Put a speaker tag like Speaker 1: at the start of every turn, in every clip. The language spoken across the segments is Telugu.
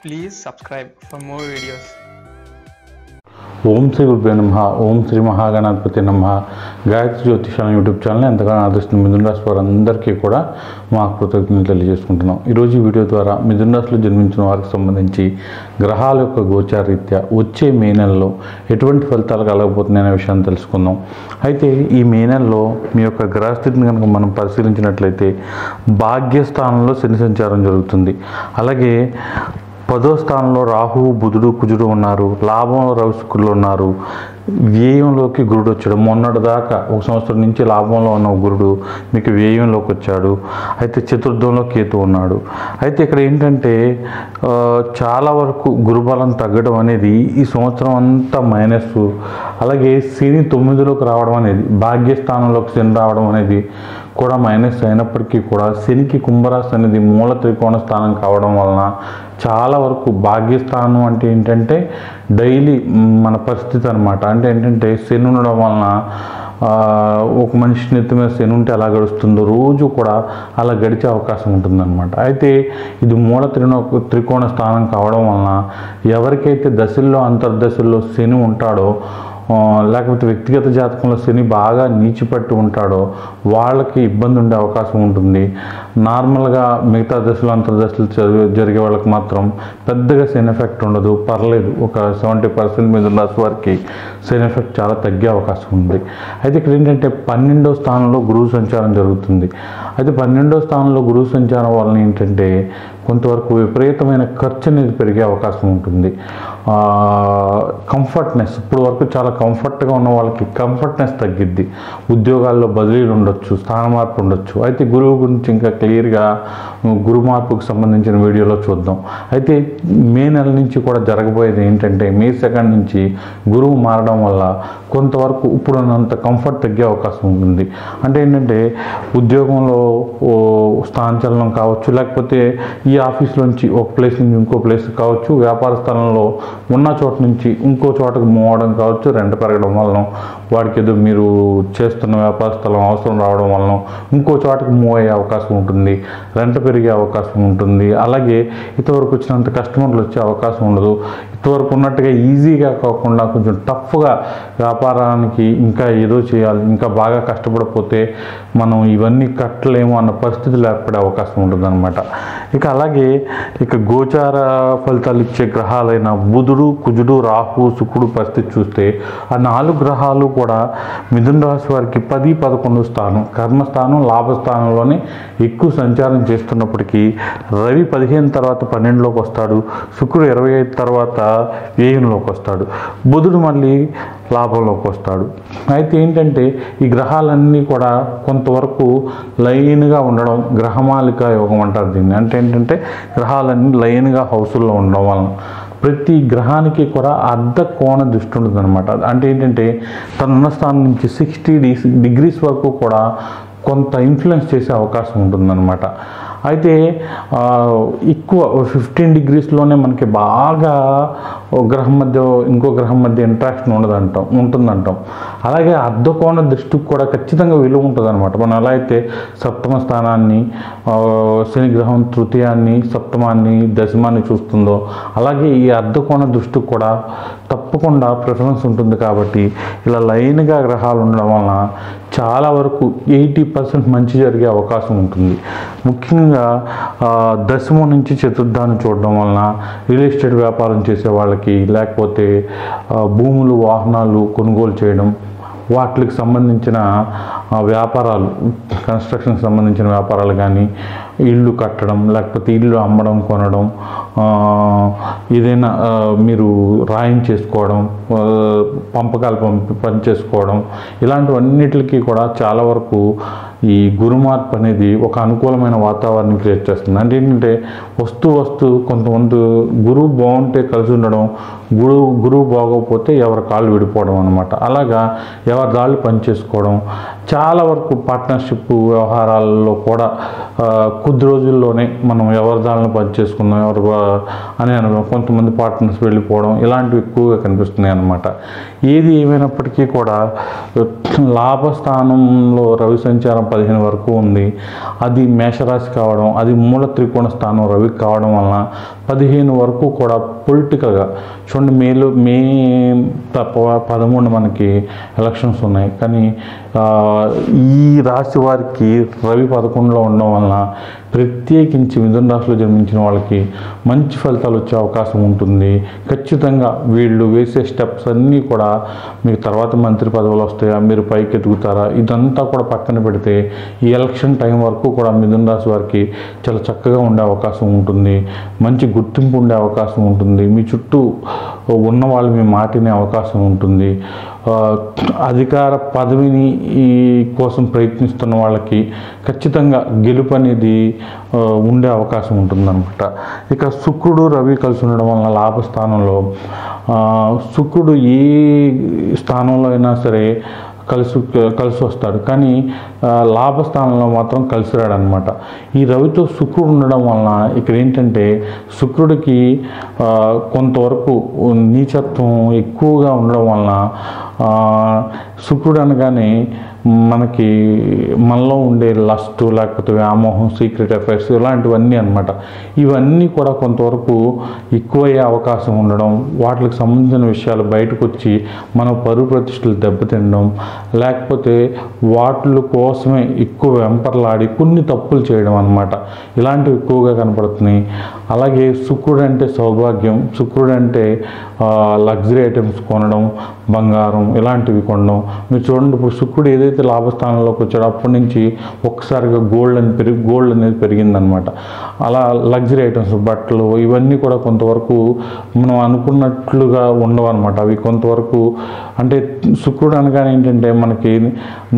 Speaker 1: Please subscribe for more videos.
Speaker 2: ఓం శ్రీ గురుభ్యో నమః. ఓం శ్రీ మహాగణాధిపతి నమః. గాయత్రి జ్యోతిషాల యూట్యూబ్ ఛానల్ ఎంతగానో ఆదరిస్తున్న మిథున రాశి వారందరికీ కూడా మా కృతజ్ఞతలు తెలియజేసుకుంటున్నాం. ఈరోజు ఈ వీడియో ద్వారా మిథున రాశిలో జన్మించిన వారికి సంబంధించి గ్రహాల యొక్క గోచార రీత్యా వచ్చే మే నెలలో ఎటువంటి ఫలితాలు కలగబోతున్నాయనే విషయాన్ని తెలుసుకుందాం. అయితే ఈ మే నెలలో మీ యొక్క గ్రహస్థితిని కనుక మనం పరిశీలించినట్లయితే భాగ్యస్థానంలో శని సంచారం జరుగుతుంది. అలాగే 10వ స్థానంలో రాహువు బుధుడు కుజుడు ఉన్నారు. లాభంలో రవి శుక్రులు ఉన్నారు. వ్యయంలోకి గురుడు వచ్చాడు. మొన్నటి దాకా ఒక సంవత్సరం నుంచి లాభంలో ఉన్న గురుడు మీకు వ్యయంలోకి వచ్చాడు. అయితే చతుర్థంలో కేతు ఉన్నాడు. అయితే ఇక్కడ ఏంటంటే చాలా వరకు గురుబలం తగ్గడం అనేది ఈ సంవత్సరం అంతా మైనస్. అలాగే శని 9లోకి రావడం అనేది, భాగ్యస్థానంలోకి శని రావడం అనేది కూడా మైనస్ అయినప్పటికీ కూడా శనికి కుంభరాశి అనేది మూల త్రికోణ స్థానం కావడం వలన చాలా వరకు భాగ్యస్థానం అంటే ఏంటంటే డైలీ మన పరిస్థితి అనమాట. అంటే ఏంటంటే శని ఉండడం వలన ఒక మనిషి నెత్తి మీద శని ఉంటే ఎలా గడుస్తుందో రోజు కూడా అలా గడిచే అవకాశం ఉంటుందన్నమాట. అయితే ఇది మూల త్రికోణ స్థానం కావడం వలన ఎవరికైతే దశల్లో అంతర్దశల్లో శని ఉంటాడో, లేకపోతే వ్యక్తిగత జాతకంలో శని బాగా నీచిపట్టి ఉంటాడో వాళ్ళకి ఇబ్బంది ఉండే అవకాశం ఉంటుంది. నార్మల్గా మిగతా దశలు అంతర్దశలు జరిగే వాళ్ళకి మాత్రం పెద్దగా శని ఎఫెక్ట్ ఉండదు, పర్లేదు. ఒక 70% మీద ఉన్న వారికి శని ఎఫెక్ట్ చాలా తగ్గే అవకాశం ఉంది. అయితే ఇక్కడ ఏంటంటే 12వ స్థానంలో గురువు సంచారం జరుగుతుంది. అయితే 12వ స్థానంలో గురువు సంచారం వలన ఏంటంటే కొంతవరకు విపరీతమైన ఖర్చు అనేది పెరిగే అవకాశం ఉంటుంది. కంఫర్ట్నెస్, ఇప్పుడు వరకు చాలా కంఫర్ట్గా ఉన్న వాళ్ళకి కంఫర్ట్నెస్ తగ్గిద్ది. ఉద్యోగాల్లో బదిలీలు ఉండొచ్చు, స్థాన మార్పు ఉండొచ్చు. అయితే గురువు గురించి ఇంకా క్లియర్గా గురు మార్పుకు సంబంధించిన వీడియోలో చూద్దాం. అయితే మే నెల నుంచి కూడా జరగబోయేది ఏంటంటే మే 2 నుంచి గురువు మారడం వల్ల కొంతవరకు ఇప్పుడున్నంత కంఫర్ట్ తగ్గే అవకాశం ఉంటుంది. అంటే ఏంటంటే ఉద్యోగంలో స్థానచలనం కావచ్చు, లేకపోతే ఈ ఆఫీస్లోంచి ఒక ప్లేస్ నుంచి ఇంకో ప్లేస్ కావచ్చు, వ్యాపార స్థలంలో ఉన్న చోట నుంచి ఇంకో చోటకు మూవ్ అవడం కావచ్చు, రెంట్ పెరగడం వలన వాడికి ఏదో మీరు చేస్తున్న వ్యాపార స్థలం అవసరం రావడం వలన ఇంకో చోటకు మూవ్ అయ్యే అవకాశం ఉంటుంది, రెంట్ పెరిగే అవకాశం ఉంటుంది. అలాగే ఇంతవరకు వచ్చినంత కస్టమర్లు వచ్చే అవకాశం ఉండదు. ఇంతవరకు ఉన్నట్టుగా ఈజీగా కాకుండా కొంచెం టఫ్గా వ్యాపారానికి ఇంకా ఏదో చేయాలి, ఇంకా బాగా కష్టపడిపోతే మనం ఇవన్నీ కట్టలేము అన్న పరిస్థితులు ఏర్పడే అవకాశం ఉంటుందన్నమాట. అలాగే గోచార ఫలితాలు ఇచ్చే గ్రహాలైన బుధుడు కుజుడు రాహు శుక్రుడు పరిస్థితి చూస్తే ఆ 4 గ్రహాలు కూడా మిథున రాశి వారికి 10, 11 స్థానం, కర్మస్థానం, లాభస్థానంలోనే ఎక్కువ సంచారం చేస్తున్నప్పటికీ రవి 15 తర్వాత 12లోకి వస్తాడు, శుక్రుడు 25 తర్వాత వ్యయంలోకి వస్తాడు, బుధుడు మళ్ళీ లాభంలోకి వస్తాడు. అయితే ఏంటంటే ఈ గ్రహాలన్నీ కూడా కొంతవరకు లైన్గా ఉండడం, గ్రహమాలిక యోగం అంటారు దీన్ని. అంటే ఏంటంటే గ్రహాలన్నీ లైన్గా హౌసుల్లో ఉండడం వలన ప్రతి గ్రహానికి కూడా అర్ధ కోణ దృష్టి ఉంటుంది అనమాట. అంటే ఏంటంటే తనున్న స్థానం నుంచి 60 డిగ్రీస్ వరకు కూడా కొంత ఇన్ఫ్లుయెన్స్ చేసే అవకాశం ఉంటుందన్నమాట. అయితే ఎక్కువ 15 డిగ్రీస్లోనే మనకి బాగా గ్రహం మధ్య ఇంకో గ్రహం మధ్య ఇంట్రాక్షన్ ఉంటుందంటాం. అలాగే అర్ధకోణ దృష్టికి కూడా ఖచ్చితంగా విలువ ఉంటుంది అనమాట. మనం ఎలా అయితే సప్తమ స్థానాన్ని, శని గ్రహం తృతీయాన్ని, సప్తమాన్ని, దశమాన్ని చూస్తుందో అలాగే ఈ అర్ధకోణ దృష్టికి కూడా తప్పకుండా ప్రిఫరెన్స్ ఉంటుంది. కాబట్టి ఇలా లైన్గా గ్రహాలు ఉండడం వలన చాలా వరకు 80% మంచి జరిగే అవకాశం ఉంటుంది. ముఖ్యంగా దశమం నుంచి చతుర్థాన్ని చూడడం వలన రియల్ ఎస్టేట్ వ్యాపారం చేసే వాళ్ళకి, లేకపోతే భూములు వాహనాలు కొనుగోలు చేయడం, వాటికి సంబంధించిన వ్యాపారాలు, కన్స్ట్రక్షన్కి సంబంధించిన వ్యాపారాలు కానీ, ఇల్లు కట్టడం, లేకపోతే ఇల్లు అమ్మడం కొనడం, ఏదైనా మీరు రాయించేసుకోవడం, పంపకాలు పని చేసుకోవడం, ఇలాంటివన్నిటికీ కూడా చాలా వరకు ఈ గురు మార్పు అనేది ఒక అనుకూలమైన వాతావరణం క్రియేట్ చేస్తుంది. అంటే ఏంటంటే వస్తూ కొంతమంది గురువు బాగుంటే కలిసి ఉండడం, గురువు బాగోకపోతే ఎవరి కాళ్ళు విడిపోవడం అనమాట. అలాగా ఎవరి దాళ్ళు పనిచేసుకోవడం, చాలా వరకు పార్ట్నర్షిప్ వ్యవహారాల్లో కూడా కొద్ది రోజుల్లోనే మనం ఎవరి దాళ్ళను పనిచేసుకుందాం అని కొంతమంది పార్ట్నర్స్ వెళ్ళిపోవడం, ఇలాంటివి ఎక్కువగా కనిపిస్తున్నాయి అన్నమాట. ఏది ఏమైనప్పటికీ కూడా లాభస్థానంలో రవి సంచారం 15 వరకు ఉంది. అది మేషరాశి కావడం, అది మూల త్రికోణ స్థానం రవికి కావడం వలన 15 వరకు కూడా పొలిటికల్గా చూడండి. మే 13 మనకి ఎలక్షన్స్ ఉన్నాయి. కానీ ఈ రాశి వారికి రవి 11లో ఉండడం వలన ప్రత్యేకించి మిథున రాశిలో జన్మించిన వాళ్ళకి మంచి ఫలితాలు వచ్చే అవకాశం ఉంటుంది. ఖచ్చితంగా వీళ్ళు వేసే స్టెప్స్ అన్నీ కూడా మీకు తర్వాత మంత్రి పదవులు వస్తాయా, మీరు పైకి ఎదుగుతారా, ఇదంతా కూడా పక్కన పెడితే ఈ ఎలక్షన్ టైం వరకు కూడా మిథున రాశి వారికి చాలా చక్కగా ఉండే అవకాశం ఉంటుంది. మంచి గుర్తింపు ఉండే అవకాశం ఉంటుంది. మీ చుట్టూ ఉన్న వాళ్ళు మీ మాటినే అవకాశం ఉంటుంది. అధికార పదవిని కోసం ప్రయత్నిస్తున్న వాళ్ళకి ఖచ్చితంగా గెలుపు అనేది ఉండే అవకాశం ఉంటుందన్నమాట. ఇక శుక్రుడు రవి కలిసి ఉండడం వలన లాభస్థానంలో శుక్రుడు ఏ స్థానంలో అయినా సరే కలిసి వస్తాడు. కానీ లాభస్థానంలో మాత్రం కలిసి రాడనమాట. ఈ రవితో శుక్రుడు ఉండడం వలన ఇక్కడ ఏంటంటే శుక్రుడికి కొంతవరకు నీచత్వం ఎక్కువగా ఉండడం వలన శుక్రుడు అనగానే మనలో ఉండే లస్ట్, లేకపోతే వ్యామోహం, సీక్రెట్ అఫైర్స్ ఇలాంటివన్నీ అనమాట. ఇవన్నీ కూడా కొంతవరకు ఎక్కువయ్యే అవకాశం ఉండడం, వాటికి సంబంధించిన విషయాలు బయటకు వచ్చి మన పరువు ప్రతిష్టలు దెబ్బతినడం, లేకపోతే వాటి కోసమే ఎక్కువ వెంపర్లాడి కొన్ని తప్పులు చేయడం అనమాట. ఇలాంటివి ఎక్కువగా కనపడుతున్నాయి. అలాగే శుక్రుడు అంటే సౌభాగ్యం, శుక్రుడు అంటే లగ్జరీ ఐటమ్స్ కొనడం, బంగారం ఇలాంటివి కొనడం. మీరు చూడండి, ఇప్పుడు శుక్రుడు ఏదైతే లాభస్థానంలోకి వచ్చాడో అప్పటి నుంచి ఒక్కసారిగా గోల్డ్ అనేది పెరిగిందనమాట. అలా లగ్జరీ ఐటమ్స్, బట్టలు ఇవన్నీ కూడా కొంతవరకు మనం అనుకున్నట్లుగా ఉండవు అనమాట. అవి కొంతవరకు అంటే శుక్రుడు అనగానే ఏంటంటే మనకి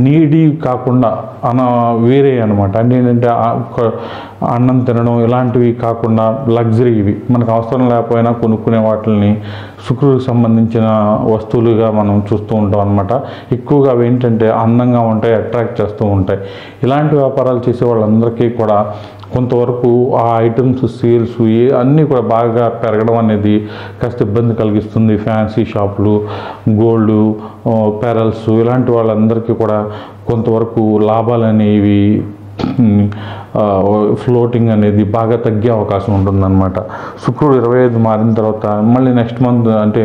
Speaker 2: నీడీ కాకుండా వేరే అనమాట. అంటే ఏంటంటే అన్నం తినడం ఇలాంటివి కాకుండా లగ్జరీ, ఇవి మనకు అవసరం లేకపోయినా కొనుక్కునే వాటిని శుక్రుడికి సంబంధించిన వస్తువులుగా మనం చూస్తూ ఉంటాం అనమాట. ఎక్కువగా అవి ఏంటంటే అందంగా ఉంటాయి, అట్రాక్ట్ చేస్తూ ఉంటాయి. ఇలాంటి వ్యాపారాలు చేసే వాళ్ళందరికీ కూడా కొంతవరకు ఆ ఐటమ్స్ సేల్స్ అన్నీ కూడా బాగా పెరగడం అనేది కాస్త ఇబ్బంది కలిగిస్తుంది. ఫ్యాన్సీ షాపులు, గోల్డ్, పెరల్స్ ఇలాంటి వాళ్ళందరికీ కూడా కొంతవరకు లాభాలు అనేవి ఫ్లోటింగ్ అనేది బాగా తగ్గే అవకాశం ఉంటుందన్నమాట. శుక్రుడు 25 మారిన తర్వాత మళ్ళీ నెక్స్ట్ మంత్ అంటే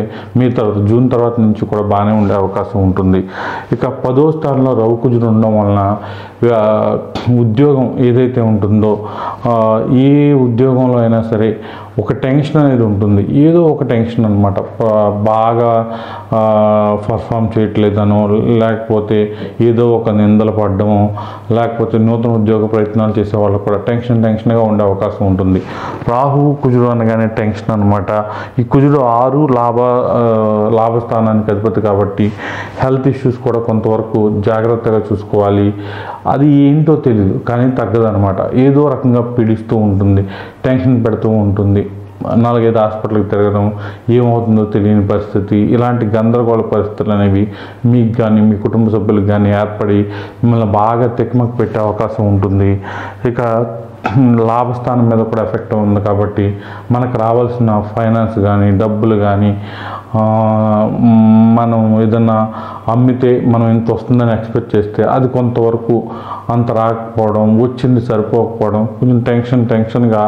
Speaker 2: జూన్ తర్వాత నుంచి కూడా బాగానే ఉండే అవకాశం ఉంటుంది. ఇక 10వ స్థానంలో రవి కుజుడు ఉండడం వలన ఉద్యోగం ఏదైతే ఉంటుందో ఏ ఉద్యోగంలో అయినా సరే ఒక టెన్షన్ అనేది ఉంటుంది. ఏదో ఒక టెన్షన్ అనమాట. బాగా పర్ఫామ్ చేయట్లేదనో, లేకపోతే ఏదో ఒక నిందలు పడడమో, లేకపోతే నూతన ఉద్యోగ ప్రయత్నాలు చేసే వాళ్ళకు కూడా టెన్షన్గా ఉండే అవకాశం ఉంటుంది. రాహు కుజుడు అనగానే టెన్షన్ అనమాట. ఈ కుజుడు 6 లాభస్థానానికి అధిపతి కాబట్టి హెల్త్ ఇష్యూస్ కూడా కొంతవరకు జాగ్రత్తగా చూసుకోవాలి. అది ఏంటో తెలియదు కానీ తగ్గదనమాట. ఏదో రకంగా పీడిస్తూ ఉంటుంది, టెన్షన్ పెడుతూ ఉంటుంది. 4-5 హాస్పిటల్కి తిరగడం, ఏమవుతుందో తెలియని పరిస్థితి, ఇలాంటి గందరగోళ పరిస్థితులు అనేవి మీకు కానీ మీ కుటుంబ సభ్యులకు కానీ ఏర్పడి మిమ్మల్ని బాగా తికమక పెట్టే అవకాశం ఉంటుంది. ఇక లాభస్థానం మీద కూడా ఎఫెక్ట్ ఉంది కాబట్టి మనకు రావాల్సిన ఫైనాన్స్ కానీ డబ్బులు కానీ మనం ఏదన్నా అమ్మితే మనం ఎంత వస్తుందని ఎక్స్పెక్ట్ చేస్తే అది కొంతవరకు అంత రాకపోవడం, వచ్చింది సరిపోకపోవడం, కొంచెం టెన్షన్గా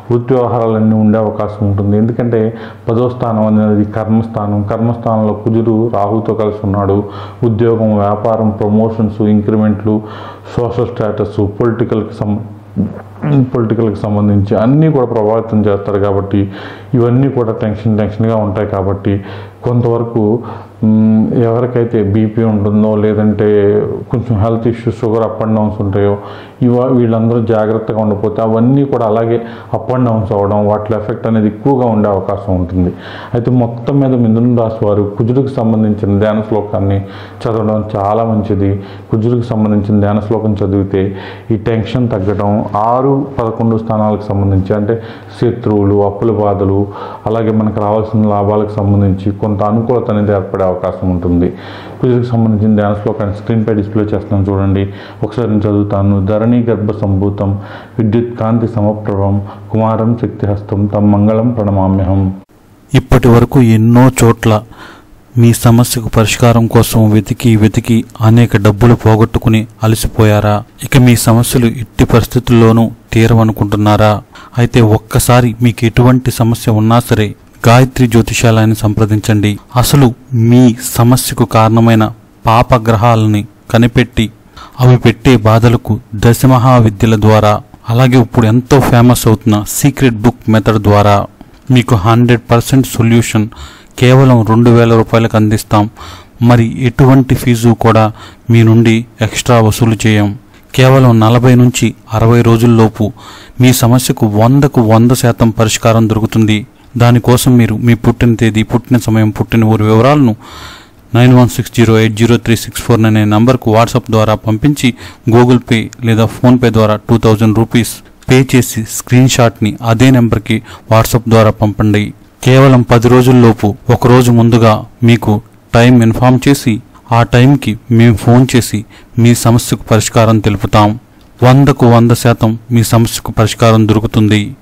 Speaker 2: వృత్తి వ్యవహారాలన్నీ ఉండే అవకాశం ఉంటుంది. ఎందుకంటే 10వ స్థానం అనేది కర్మస్థానంలో కుజుడు రాహుతో కలిసి ఉన్నాడు. ఉద్యోగం, వ్యాపారం, ప్రమోషన్స్, ఇంక్రిమెంట్లు, సోషల్ స్టేటస్, పొలిటికల్కి సంబంధించి అన్నీ కూడా ప్రభావితం చేస్తారు. కాబట్టి ఇవన్నీ కూడా టెన్షన్గా ఉంటాయి. కాబట్టి కొంతవరకు ఎవరికైతే బీపీ ఉంటుందో, లేదంటే కొంచెం health issues, sugar up and downs ఉంటాయో, వీళ్ళందరూ జాగ్రత్తగా ఉండకపోతే అవన్నీ కూడా అలాగే అప్ అండ్ డౌన్స్ అవ్వడం, వాటి ఎఫెక్ట్ అనేది ఎక్కువగా ఉండే అవకాశం ఉంటుంది. అయితే మొత్తం మీద మిథున రాశి వారు కుజుడికి సంబంధించిన ధ్యాన శ్లోకాన్ని చదవడం చాలా మంచిది. కుజుడికి సంబంధించిన ధ్యాన శ్లోకం చదివితే ఈ టెన్షన్ తగ్గడం, 6-11 స్థానాలకు సంబంధించి అంటే శత్రువులు, అప్పుల బాధలు, అలాగే మనకు రావాల్సిన లాభాలకు సంబంధించి కొంత అనుకూలత అనేది ఏర్పడే అవకాశం ఉంటుంది. కుజుడికి సంబంధించిన ధ్యాన శ్లోకాన్ని స్క్రీన్పై డిస్ప్లే చేస్తున్నాను చూడండి. ఒకసారి నేను చదువుతాను. ధరణి గర్భ సంభూతం విద్యుత్ కాంతి సమప్రభం కుమారం శక్తిహస్తం తం మంగళం ప్రణమామ్యహం.
Speaker 3: ఇప్పటి వరకు ఎన్నో చోట్ల మీ సమస్యకు పరిష్కారం కోసం వెతికి అనేక డబ్బులు పోగొట్టుకుని అలసిపోయారా? ఇక మీ సమస్యలు ఎట్టి పరిస్థితుల్లోనూ తీరవనుకుంటున్నారా? అయితే ఒక్కసారి మీకు ఎటువంటి సమస్య ఉన్నా సరే గాయత్రి జ్యోతిషాలయాన్ని సంప్రదించండి. అసలు మీ సమస్యకు కారణమైన పాపగ్రహాలని కనిపెట్టి అవి పెట్టే బాధలకు దశమహావిద్యల ద్వారా, అలాగే ఇప్పుడు ఎంతో ఫేమస్ అవుతున్న సీక్రెట్ బుక్ మెథడ్ ద్వారా మీకు 100% సొల్యూషన్ కేవలం 2000 రూపాయలకు అందిస్తాం. మరి ఎటువంటి ఫీజు కూడా మీ నుండి ఎక్స్ట్రా వసూలు చేయం. కేవలం 40 నుంచి 60 రోజుల్లోపు మీ సమస్యకు 100కు 100% పరిష్కారం దొరుకుతుంది. దానికోసం మీరు మీ పుట్టిన తేదీ, పుట్టిన సమయం, పుట్టిన ఊరి వివరాలను 9160803649 అనే నంబర్కు వాట్సాప్ ద్వారా పంపించి గూగుల్ పే లేదా ఫోన్పే ద్వారా 2000 రూపీస్ పే చేసి స్క్రీన్ షాట్ని అదే నెంబర్కి వాట్సాప్ ద్వారా పంపండి. కేవలం 10 రోజుల్లోపు ఒకరోజు ముందుగా మీకు టైం ఇన్ఫామ్ చేసి ఆ టైంకి మేము ఫోన్ చేసి మీ సమస్యకు పరిష్కారం తెలుపుతాం. 100కు 100% మీ సమస్యకు పరిష్కారం దొరుకుతుంది.